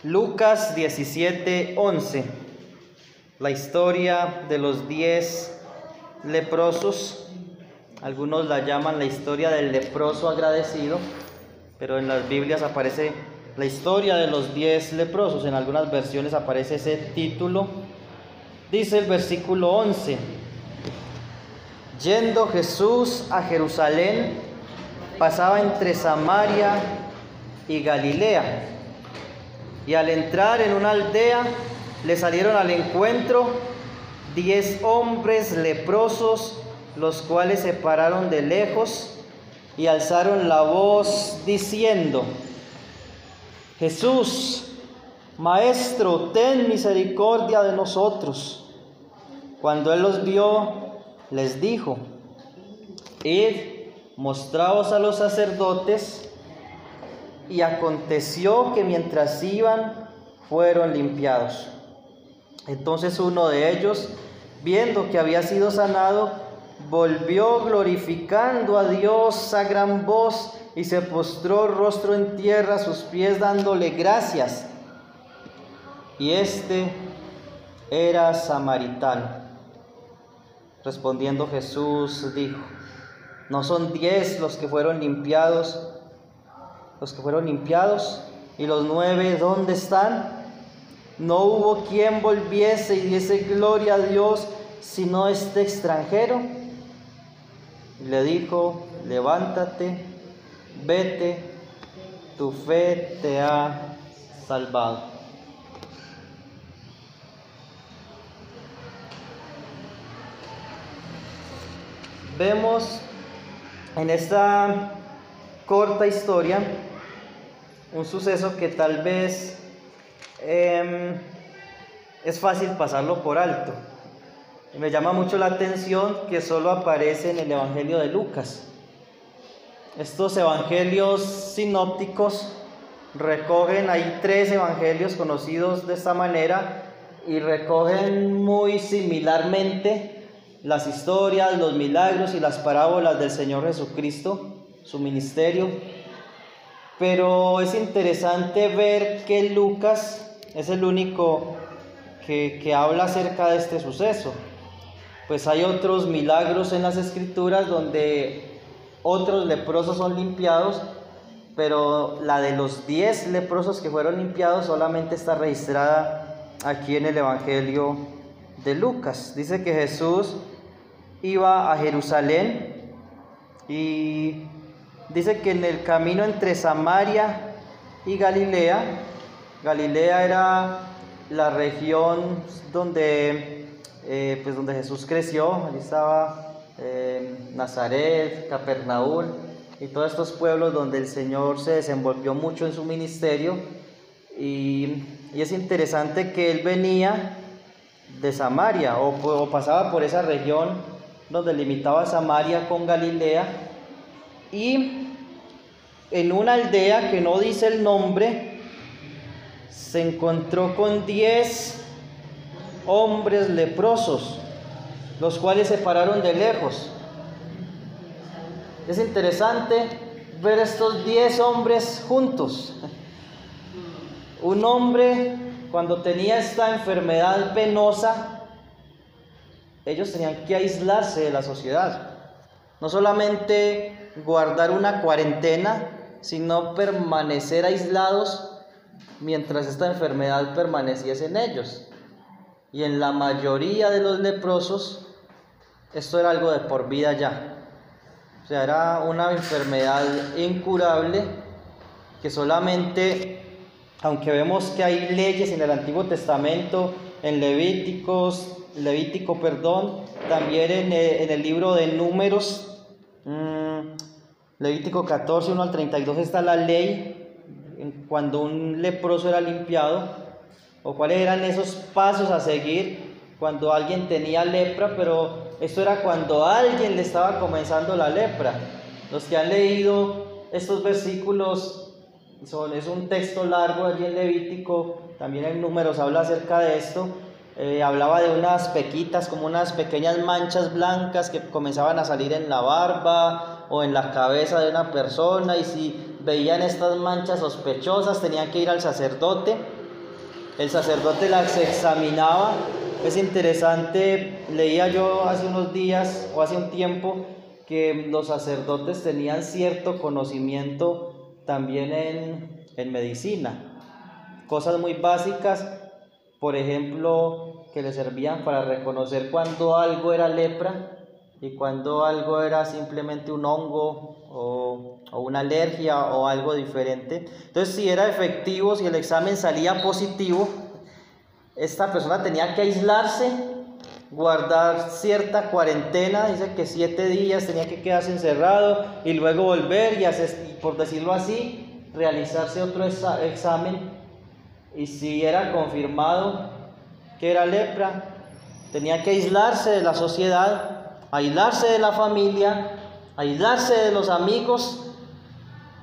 Lucas 17:11, la historia de los 10 leprosos. Algunos la llaman la historia del leproso agradecido, pero en las Biblias aparece la historia de los 10 leprosos. En algunas versiones aparece ese título. Dice el versículo 11: yendo Jesús a Jerusalén, pasaba entre Samaria y Galilea, y al entrar en una aldea le salieron al encuentro 10 hombres leprosos, los cuales se pararon de lejos y alzaron la voz diciendo: Jesús, Maestro, ten misericordia de nosotros. Cuando él los vio, les dijo: id, mostraos a los sacerdotes. Y aconteció que mientras iban, fueron limpiados. Entonces uno de ellos, viendo que había sido sanado, volvió glorificando a Dios a gran voz y se postró rostro en tierra a sus pies, dándole gracias. Y este era samaritano. Respondiendo Jesús dijo: ¿no son 10 los que fueron limpiados? ¿Y los 9 dónde están? No hubo quien volviese y diese gloria a Dios, sino este extranjero. Y le dijo: levántate, vete, tu fe te ha salvado. Vemos en esta corta historia un suceso que tal vez es fácil pasarlo por alto. Y me llama mucho la atención que solo aparece en el Evangelio de Lucas. Estos evangelios sinópticos recogen, hay 3 evangelios conocidos de esta manera, y recogen muy similarmente las historias, los milagros y las parábolas del Señor Jesucristo, su ministerio. Pero es interesante ver que Lucas es el único que habla acerca de este suceso. Pues hay otros milagros en las Escrituras donde otros leprosos son limpiados, pero la de los 10 leprosos que fueron limpiados solamente está registrada aquí en el Evangelio de Lucas. Dice que Jesús iba a Jerusalén y dice que en el camino entre Samaria y Galilea, Galilea era la región donde Jesús creció. Allí estaba Nazaret, Capernaum y todos estos pueblos donde el Señor se desenvolvió mucho en su ministerio. Y es interesante que él venía de Samaria o pasaba por esa región donde limitaba Samaria con Galilea. Y en una aldea que no dice el nombre, se encontró con 10 hombres leprosos, los cuales se pararon de lejos. Es interesante ver estos 10 hombres juntos. Un hombre, cuando tenía esta enfermedad penosa, ellos tenían que aislarse de la sociedad. No solamente guardar una cuarentena, sino permanecer aislados mientras esta enfermedad permaneciese en ellos. Y en la mayoría de los leprosos, esto era algo de por vida ya. O sea, era una enfermedad incurable que solamente, aunque vemos que hay leyes en el Antiguo Testamento, en Levítico, también en el libro de Números, Levítico 14, 1 al 32, está la ley cuando un leproso era limpiado, o cuáles eran esos pasos a seguir cuando alguien tenía lepra. Pero esto era cuando a alguien le estaba comenzando la lepra. Los que han leído estos versículos, es un texto largo allí en Levítico, también en Números habla acerca de esto. Hablaba de unas pequitas, como unas pequeñas manchas blancas que comenzaban a salir en la barba o en la cabeza de una persona, y si veían estas manchas sospechosas tenían que ir al sacerdote el sacerdote las examinaba. Es interesante, leía yo hace unos días o hace un tiempo que los sacerdotes tenían cierto conocimiento también en medicina, cosas muy básicas, por ejemplo, que les servían para reconocer cuando algo era lepra y cuando algo era simplemente un hongo o una alergia o algo diferente. Entonces, si era efectivo, si el examen salía positivo, esta persona tenía que aislarse, guardar cierta cuarentena, dice que 7 días tenía que quedarse encerrado y luego volver y hacer, por decirlo así, realizarse otro examen, y si era confirmado que era lepra, tenía que aislarse de la sociedad, aislarse de la familia, aislarse de los amigos,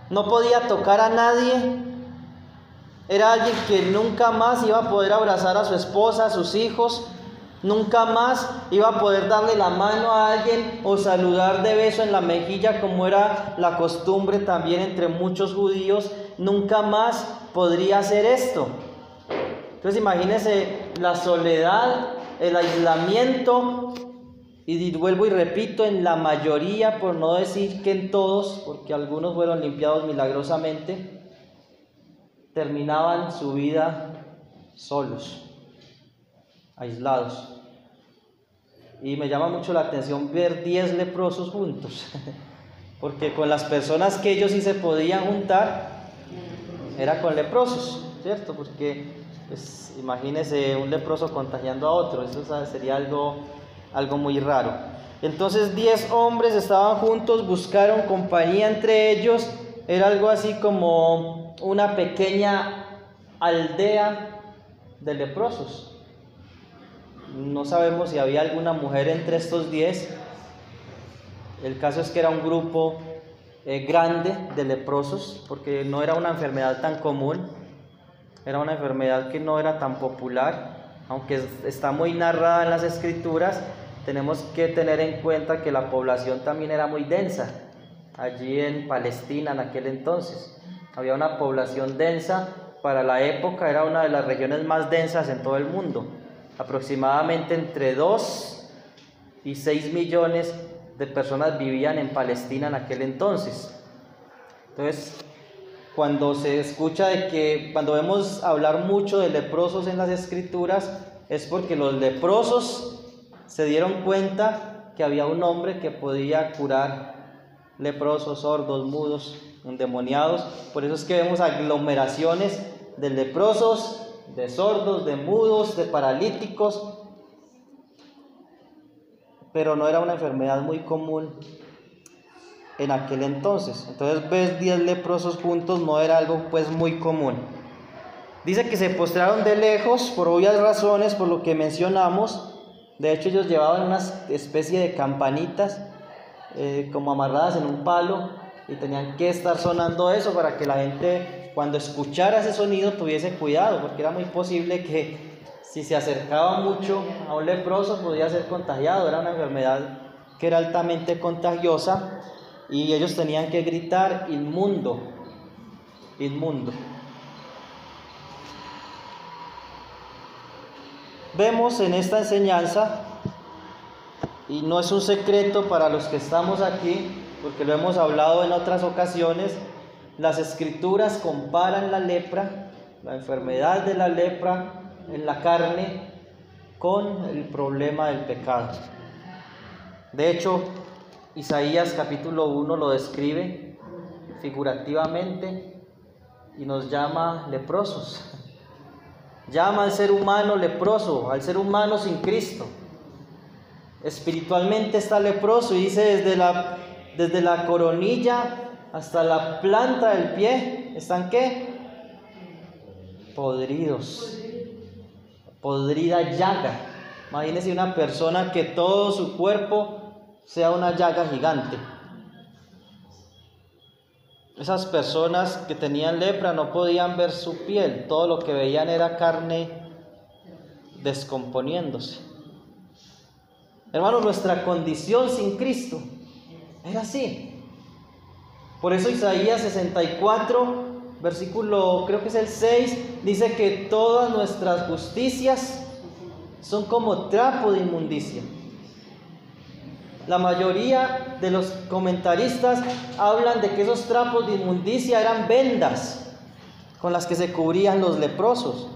no podía tocar a nadie. Era alguien que nunca más iba a poder abrazar a su esposa, a sus hijos, nunca más iba a poder darle la mano a alguien o saludar de beso en la mejilla como era la costumbre también entre muchos judíos. Nunca más podría hacer esto. Entonces imagínense la soledad, el aislamiento, y vuelvo y repito, en la mayoría, por no decir que en todos, porque algunos fueron limpiados milagrosamente, terminaban su vida solos, aislados. Y me llama mucho la atención ver 10 leprosos juntos, porque con las personas que ellos sí se podían juntar, era con leprosos, ¿cierto? Porque pues, imagínense un leproso contagiando a otro, eso sería algo muy raro. Entonces 10 hombres estaban juntos, buscaron compañía entre ellos, era algo así como una pequeña aldea de leprosos. No sabemos si había alguna mujer entre estos 10. El caso es que era un grupo grande de leprosos, porque no era una enfermedad tan común, era una enfermedad que no era tan popular, aunque está muy narrada en las escrituras. Tenemos que tener en cuenta que la población también era muy densa allí en Palestina en aquel entonces. Había una población densa, para la época era una de las regiones más densas en todo el mundo. Aproximadamente entre 2 y 6 millones de personas vivían en Palestina en aquel entonces. Entonces, cuando se escucha cuando vemos hablar mucho de leprosos en las escrituras, es porque los leprosos se dieron cuenta que había un hombre que podía curar leprosos, sordos, mudos, endemoniados. Por eso es que vemos aglomeraciones de leprosos, de sordos, de mudos, de paralíticos, pero no era una enfermedad muy común en aquel entonces. Entonces ves 10 leprosos juntos, no era algo pues muy común. Dice que se postraron de lejos por obvias razones, por lo que mencionamos. De hecho ellos llevaban una especie de campanitas como amarradas en un palo, y tenían que estar sonando eso para que la gente, cuando escuchara ese sonido, tuviese cuidado, porque era muy posible que si se acercaba mucho a un leproso podía ser contagiado. Era una enfermedad que era altamente contagiosa, y ellos tenían que gritar: inmundo, inmundo. Vemos en esta enseñanza, y no es un secreto para los que estamos aquí, porque lo hemos hablado en otras ocasiones, las escrituras comparan la lepra, la enfermedad de la lepra en la carne, con el problema del pecado. De hecho, Isaías capítulo 1 lo describe figurativamente y nos llama leprosos. Llama al ser humano leproso, al ser humano sin Cristo. Espiritualmente está leproso, y dice desde la coronilla hasta la planta del pie, ¿están qué? Podridos, podrida llaga. Imagínense una persona que todo su cuerpo sea una llaga gigante. Esas personas que tenían lepra no podían ver su piel, todo lo que veían era carne descomponiéndose. Hermanos, nuestra condición sin Cristo era así. Por eso Isaías 64, versículo, creo que es el 6, dice que todas nuestras justicias son como trapo de inmundicia. La mayoría de los comentaristas hablan de que esos trapos de inmundicia eran vendas con las que se cubrían los leprosos.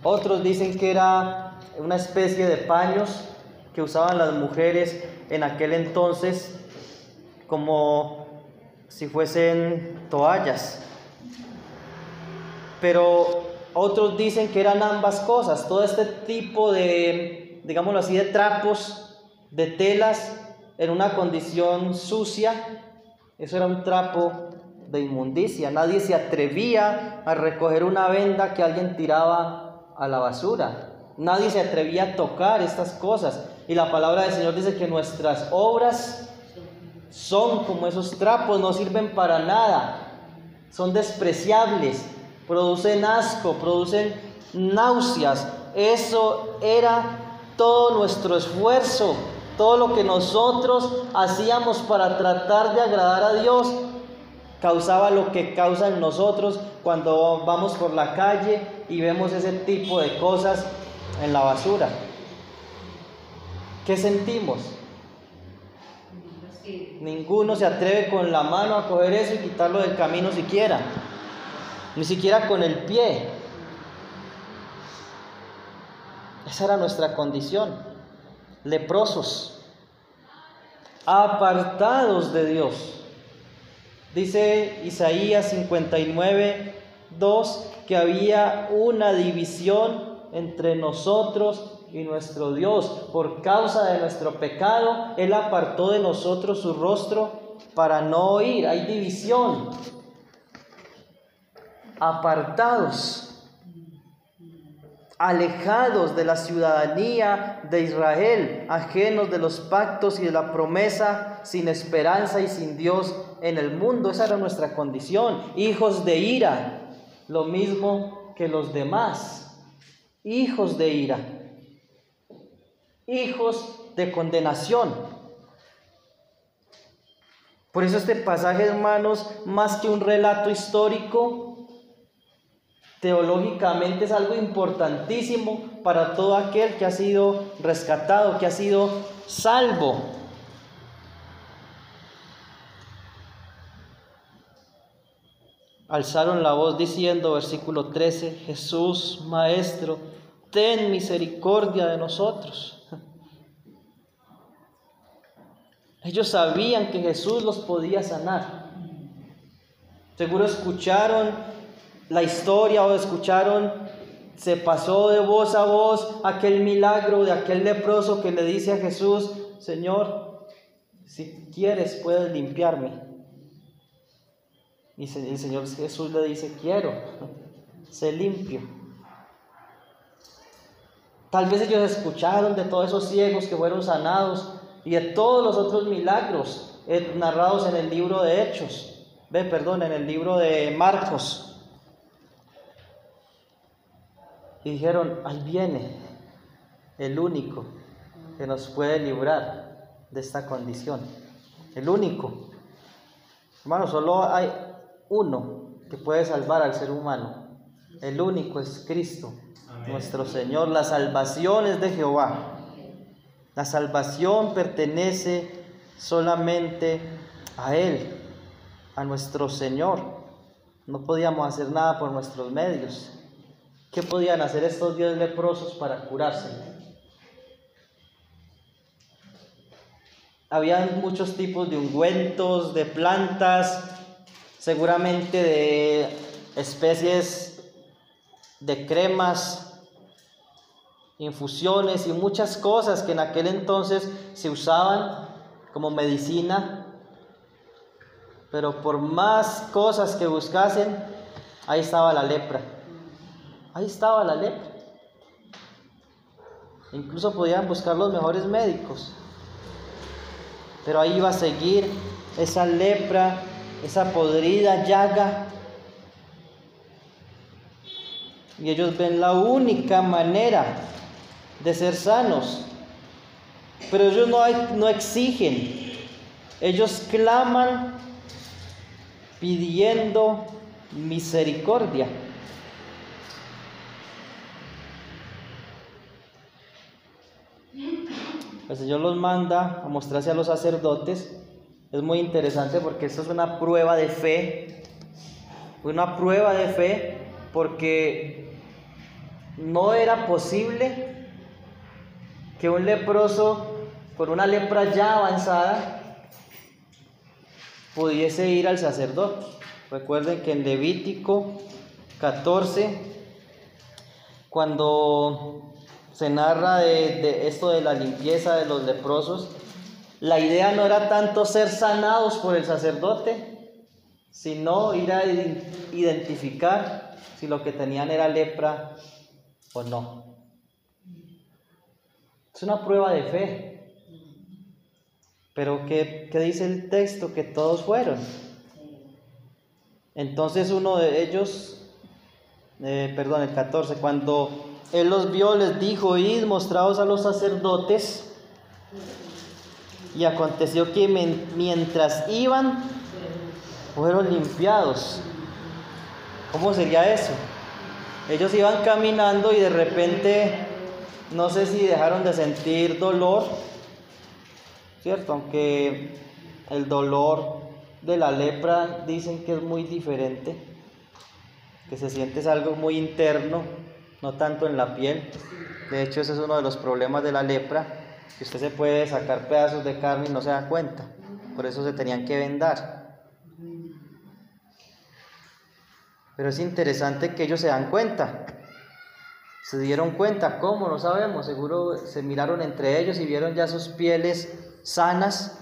Otros dicen que era una especie de paños que usaban las mujeres en aquel entonces como si fuesen toallas. Pero otros dicen que eran ambas cosas. Todo este tipo de, digámoslo así, de trapos, de telas en una condición sucia, eso era un trapo de inmundicia. Nadie se atrevía a recoger una venda que alguien tiraba a la basura. Nadie se atrevía a tocar estas cosas. Y la palabra del Señor dice que nuestras obras son como esos trapos, no sirven para nada, son despreciables, producen asco, producen náuseas. Eso era todo nuestro esfuerzo, todo lo que nosotros hacíamos para tratar de agradar a Dios, causaba lo que causa en nosotros cuando vamos por la calle y vemos ese tipo de cosas en la basura. ¿Qué sentimos? Ninguno se atreve con la mano a coger eso y quitarlo del camino siquiera, ni siquiera con el pie. Esa era nuestra condición, leprosos, apartados de Dios. Dice Isaías 59:2 que había una división entre nosotros y nuestro Dios. Por causa de nuestro pecado, Él apartó de nosotros su rostro para no oír. Hay división. Apartados, alejados de la ciudadanía de Israel, ajenos de los pactos y de la promesa, sin esperanza y sin Dios en el mundo. Esa era nuestra condición. Hijos de ira, lo mismo que los demás. Hijos de ira, hijos de condenación. Por eso este pasaje, hermanos, más que un relato histórico, teológicamente es algo importantísimo para todo aquel que ha sido rescatado, que ha sido salvo. Alzaron la voz diciendo, versículo 13, Jesús, Maestro, ten misericordia de nosotros. Ellos sabían que Jesús los podía sanar. Seguro escucharon la historia o se pasó de voz a voz aquel milagro de aquel leproso que le dice a Jesús, Señor, si quieres puedes limpiarme. Y el Señor Jesús le dice, quiero, sé limpio. Tal vez ellos escucharon de todos esos ciegos que fueron sanados y de todos los otros milagros narrados en el libro de Hechos, en el libro de Marcos. Y dijeron, ahí viene el único que nos puede librar de esta condición. El único. Hermano, solo hay uno que puede salvar al ser humano. El único es Cristo, amén, nuestro Señor. La salvación es de Jehová. La salvación pertenece solamente a Él, a nuestro Señor. No podíamos hacer nada por nuestros medios. ¿Qué podían hacer estos 10 leprosos para curarse? Habían muchos tipos de ungüentos, de plantas, seguramente de especies de cremas, infusiones y muchas cosas que en aquel entonces se usaban como medicina. Pero por más cosas que buscasen, ahí estaba la lepra. Ahí estaba la lepra. Incluso podían buscar los mejores médicos, pero ahí iba a seguir esa lepra, esa podrida llaga. Y ellos ven la única manera de ser sanos, pero ellos no exigen. Ellos claman pidiendo misericordia. El Señor los manda a mostrarse a los sacerdotes. Es muy interesante porque esto es una prueba de fe. Una prueba de fe porque no era posible que un leproso con una lepra ya avanzada pudiese ir al sacerdote. Recuerden que en Levítico 14, cuando se narra de esto de la limpieza de los leprosos, la idea no era tanto ser sanados por el sacerdote, sino ir a identificar si lo que tenían era lepra o no. Es una prueba de fe. Pero ¿qué dice el texto? Que todos fueron. Entonces uno de ellos, el 14, cuando él los vio, les dijo: id, mostraos a los sacerdotes. Y aconteció que mientras iban, fueron limpiados. ¿Cómo sería eso? Ellos iban caminando y de repente, no sé si dejaron de sentir dolor, ¿cierto? Aunque el dolor de la lepra dicen que es muy diferente, que se siente es algo muy interno, no tanto en la piel. De hecho, ese es uno de los problemas de la lepra, que usted se puede sacar pedazos de carne y no se da cuenta. Por eso se tenían que vendar. Pero es interesante que ellos se dan cuenta. Se dieron cuenta, ¿cómo? No sabemos. Seguro se miraron entre ellos y vieron ya sus pieles sanas.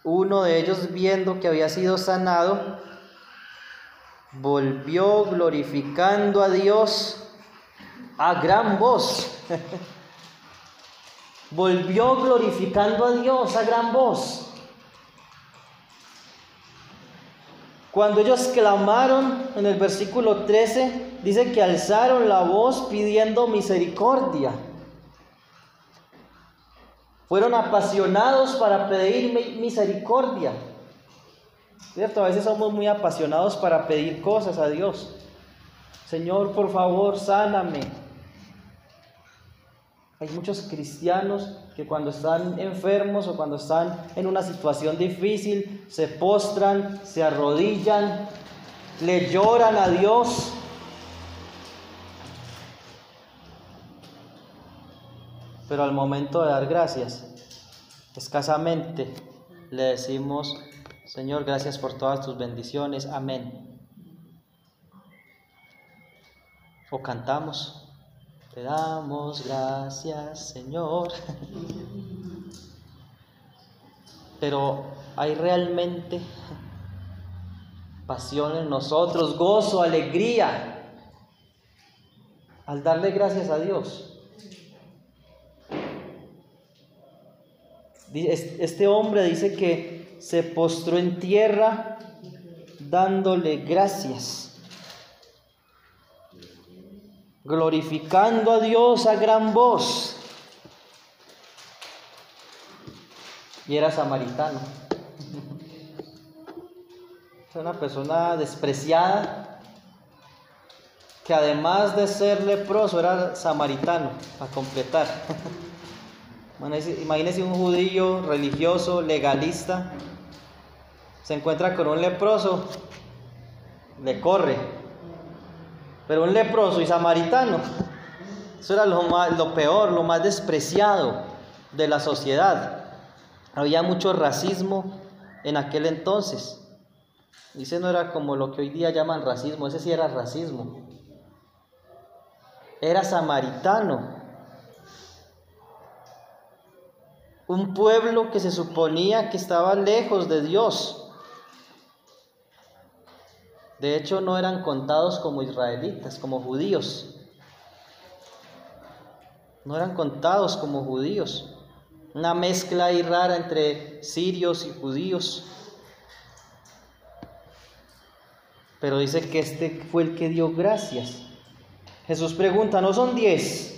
Uno de ellos, viendo que había sido sanado, volvió glorificando a Dios a gran voz. Volvió glorificando a Dios a gran voz. Cuando ellos clamaron, en el versículo 13, dice que alzaron la voz pidiendo misericordia. Fueron apasionados para pedir misericordia. ¿Cierto? A veces somos muy apasionados para pedir cosas a Dios. Señor, por favor, sáname. Hay muchos cristianos que cuando están enfermos o cuando están en una situación difícil, se postran, se arrodillan, le lloran a Dios. Pero al momento de dar gracias, escasamente le decimos: Señor, gracias por todas tus bendiciones, amén. O cantamos: te damos gracias, Señor. Pero hay realmente pasión en nosotros, gozo, alegría al darle gracias a Dios. Este hombre dice que se postró en tierra dándole gracias, glorificando a Dios a gran voz. Y era samaritano. Es una persona despreciada, que además de ser leproso era samaritano, para completar. Imagínese un judío religioso, legalista, se encuentra con un leproso, le corre. Pero un leproso y samaritano, eso era lo peor, lo más despreciado de la sociedad. Había mucho racismo en aquel entonces. Ese no era como lo que hoy día llaman racismo, ese sí era racismo. Era samaritano. Un pueblo que se suponía que estaba lejos de Dios. De hecho, no eran contados como israelitas, como judíos. No eran contados como judíos. Una mezcla ahí rara entre sirios y judíos. Pero dice que este fue el que dio gracias. Jesús pregunta: ¿no son 10?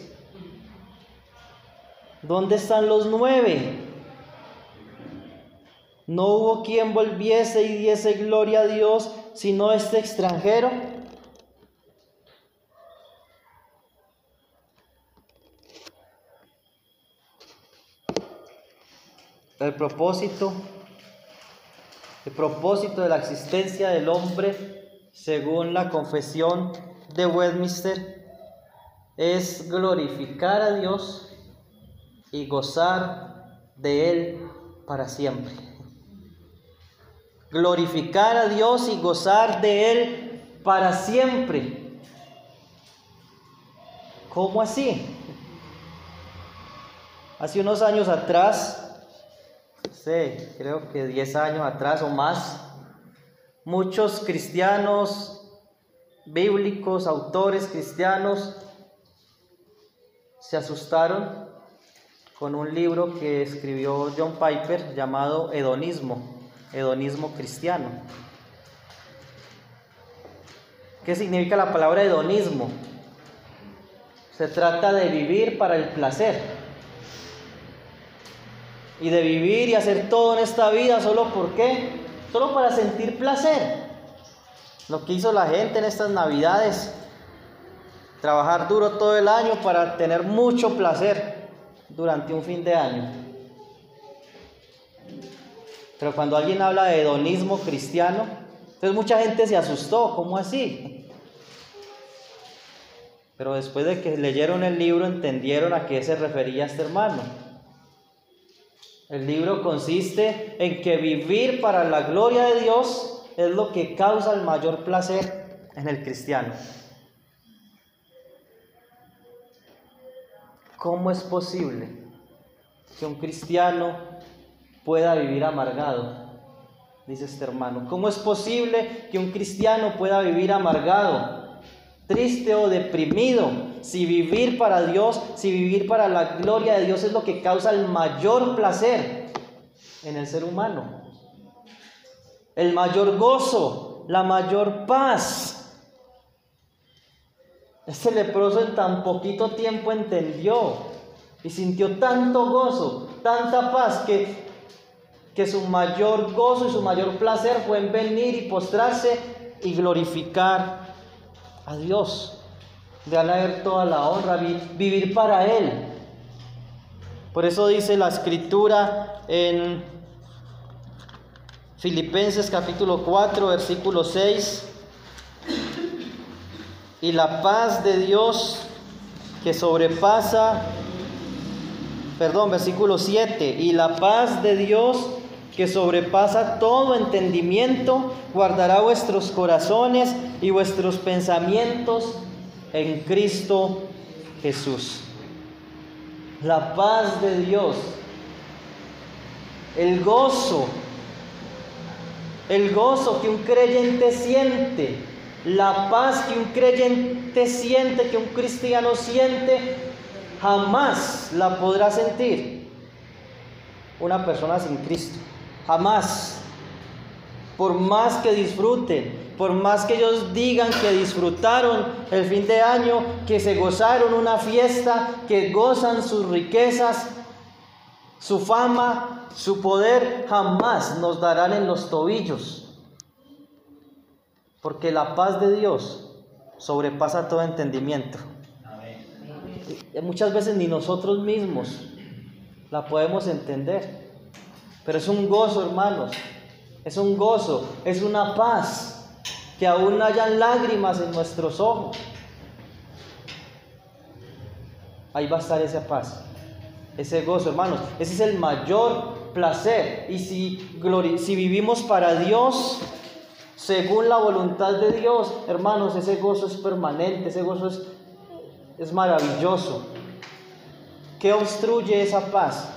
¿Dónde están los 9? No hubo quien volviese y diese gloria a Dios, sino este extranjero? El propósito de la existencia del hombre, según la Confesión de Westminster, es glorificar a Dios y gozar de Él para siempre. Glorificar a Dios y gozar de Él para siempre. ¿Cómo así? Hace unos años atrás, creo que 10 años atrás o más, muchos cristianos bíblicos, autores cristianos, se asustaron con un libro que escribió John Piper llamado Hedonismo cristiano. ¿Qué significa la palabra hedonismo? Se trata de vivir para el placer. Y de vivir y hacer todo en esta vida, ¿solo por qué? Solo para sentir placer. Lo que hizo la gente en estas Navidades, trabajar duro todo el año para tener mucho placer durante un fin de año. Pero cuando alguien habla de hedonismo cristiano, entonces mucha gente se asustó, ¿cómo así? Pero después de que leyeron el libro entendieron a qué se refería este hermano. El libro consiste en que vivir para la gloria de Dios es lo que causa el mayor placer en el cristiano. ¿Cómo es posible que un cristiano pueda vivir amargado? Dice este hermano. ¿Cómo es posible que un cristiano pueda vivir amargado, triste o deprimido, si vivir para Dios, si vivir para la gloria de Dios es lo que causa el mayor placer en el ser humano? El mayor gozo, la mayor paz. Este leproso en tan poquito tiempo entendió y sintió tanto gozo, tanta paz, que su mayor gozo y su mayor placer fue en venir y postrarse y glorificar a Dios, de darle toda la honra, vivir para Él. Por eso dice la Escritura en Filipenses capítulo 4, versículo 6, y la paz de Dios que sobrepasa, versículo 7, y la paz de Dios que sobrepasa todo entendimiento, guardará vuestros corazones y vuestros pensamientos en Cristo Jesús. La paz de Dios, el gozo que un creyente siente, la paz que un creyente siente, que un cristiano siente, jamás la podrá sentir una persona sin Cristo. Jamás. Por más que disfruten, por más que ellos digan que disfrutaron el fin de año, que se gozaron una fiesta, que gozan sus riquezas, su fama, su poder, jamás nos darán en los tobillos. Porque la paz de Dios sobrepasa todo entendimiento. Y muchas veces ni nosotros mismos la podemos entender. Pero es un gozo, hermanos. Es un gozo, es una paz, que aún hayan lágrimas en nuestros ojos. Ahí va a estar esa paz, ese gozo, hermanos. Ese es el mayor placer. Y si vivimos para Dios, según la voluntad de Dios, hermanos, ese gozo es permanente, ese gozo es maravilloso. ¿Qué obstruye esa paz?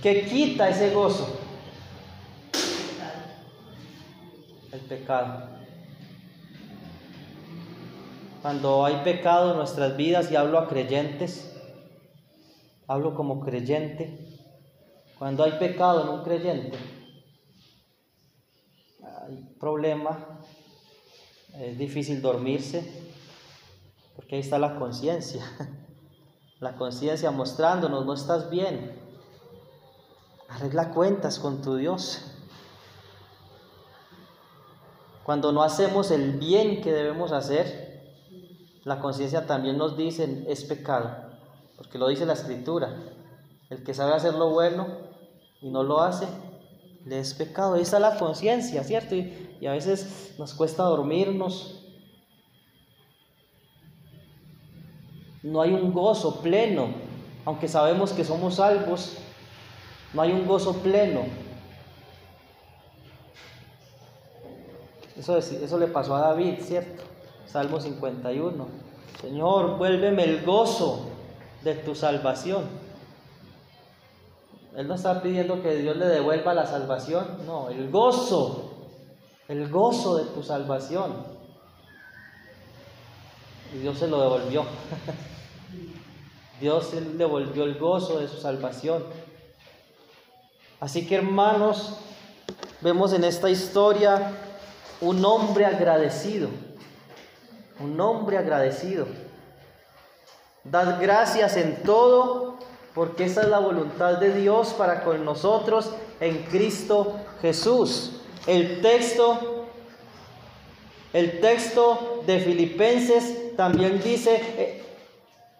¿Qué quita ese gozo? El pecado. Cuando hay pecado en nuestras vidas, y hablo a creyentes, hablo como creyente, cuando hay pecado en un creyente, hay problema, es difícil dormirse, porque ahí está la conciencia mostrándonos: no estás bien, arregla cuentas con tu Dios. Cuando no hacemos el bien que debemos hacer, la conciencia también nos dice es pecado, porque lo dice la Escritura. El que sabe hacer lo bueno y no lo hace, le es pecado. Ahí está la conciencia, ¿cierto? Y a veces nos cuesta dormirnos. No hay un gozo pleno, aunque sabemos que somos salvos, no hay un gozo pleno. Eso le pasó a David, ¿cierto? Salmo 51. Señor, vuélveme el gozo de tu salvación. Él no está pidiendo que Dios le devuelva la salvación, no, el gozo de tu salvación. Y Dios se lo devolvió. Dios le devolvió el gozo de su salvación. Así que, hermanos, vemos en esta historia un hombre agradecido. Un hombre agradecido. Dad gracias en todo, porque esa es la voluntad de Dios para con nosotros en Cristo Jesús. El texto de Filipenses también dice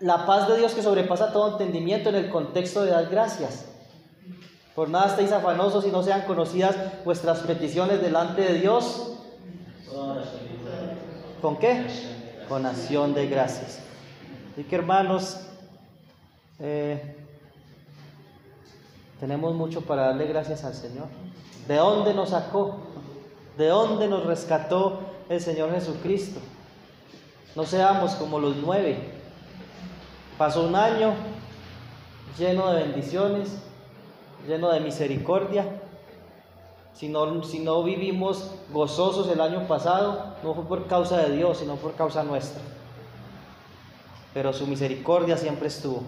la paz de Dios que sobrepasa todo entendimiento, en el contexto de dar gracias. Por nada estéis afanosos y no sean conocidas vuestras peticiones delante de Dios. ¿Con qué? Con acción de gracias. Así que, hermanos, tenemos mucho para darle gracias al Señor. ¿De dónde nos sacó? ¿De dónde nos rescató el Señor Jesucristo? No seamos como los 9. Pasó un año lleno de bendiciones, lleno de misericordia. Si no vivimos gozosos el año pasado, no fue por causa de Dios, sino por causa nuestra. Pero su misericordia siempre estuvo,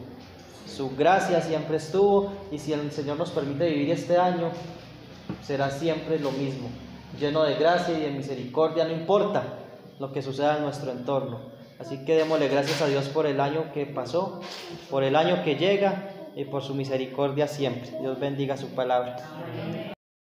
su gracia siempre estuvo, y si el Señor nos permite vivir este año, será siempre lo mismo, lleno de gracia y de misericordia, no importa lo que suceda en nuestro entorno. Así que démosle gracias a Dios por el año que pasó, por el año que llega y por su misericordia siempre. Dios bendiga su palabra.